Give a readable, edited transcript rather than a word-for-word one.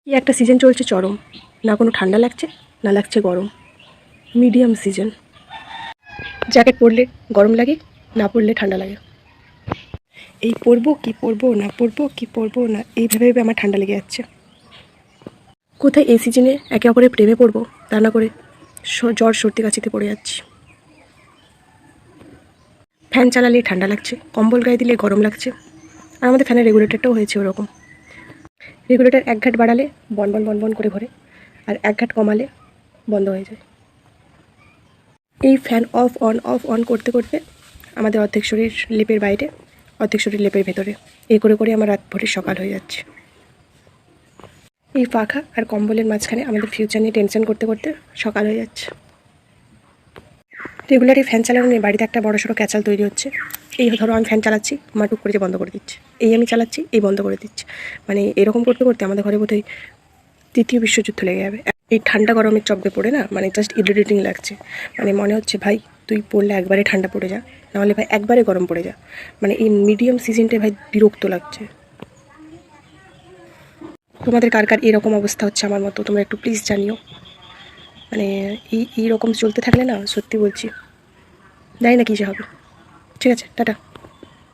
কি একটা সিজন চলছে চরম, না কোনো ঠান্ডা লাগছে না লাগছে গরম, মিডিয়াম সিজন। জ্যাকেট পরলে গরম লাগে, না পরলে ঠান্ডা লাগে। এই পরবো কি পরবো না, পরবো কি পরবো না, এইভাবে ভেবে আমার ঠান্ডা লেগে যাচ্ছে। কোথায় এই সিজনে একে অপরের প্রেমে পড়বো, তা না করে জ্বর সর্দি কাশিতে পড়ে যাচ্ছি। ফ্যান চালালে ঠান্ডা লাগছে, কম্বল গায়ে দিলে গরম লাগছে। আর আমাদের ফ্যানের রেগুলেটরটাও হয়েছে ওরকম। রেগুলেটর এক ঘাট বাড়ালে বনবন বনবন করে ভরে, আর এক ঘাট কমালে বন্ধ হয়ে যায়। এই ফ্যান অফ অন করতে করতে আমাদের অর্ধেক শরীর লেপের বাইরে, অর্ধেক শরীর লেপের ভেতরে, এই করে করে আমার রাত ভোরে সকাল হয়ে যাচ্ছে। এই পাখা আর কম্বলের মাঝখানে আমাদের ফিউচার নিয়ে টেনশন করতে করতে সকাল হয়ে যাচ্ছে। রেগুলার এই ফ্যান চালানো নিয়ে বাড়িতে একটা বড় সড়ো ক্যাচাল তৈরি হচ্ছে। এই ধরো আমি ফ্যান চালাচ্ছি, মা টুক করে যে বন্ধ করে দিচ্ছে, এই আমি চালাচ্ছি, এই বন্ধ করে দিচ্ছে। মানে এরকম করতে করতে আমাদের ঘরে বোধহয় তৃতীয় বিশ্বযুদ্ধ লেগে যাবে। এই ঠান্ডা গরমের চব্বে পড়ে না, মানে জাস্ট ইরিটেটিং লাগছে। মানে মনে হচ্ছে ভাই তুই পড়লে একবারে ঠান্ডা পড়ে যা, নাহলে ভাই একবারে গরম পড়ে যা। মানে এই মিডিয়াম সিজনটায় ভাই বিরক্ত লাগছে। তোমাদের কার কার এরকম অবস্থা হচ্ছে আমার মতো, তোমরা একটু প্লিজ জানিও। মানে এইরকম চলতে থাকলে না, সত্যি বলছি জানি না কী যে হবে। ঠিক আছে, টাটা।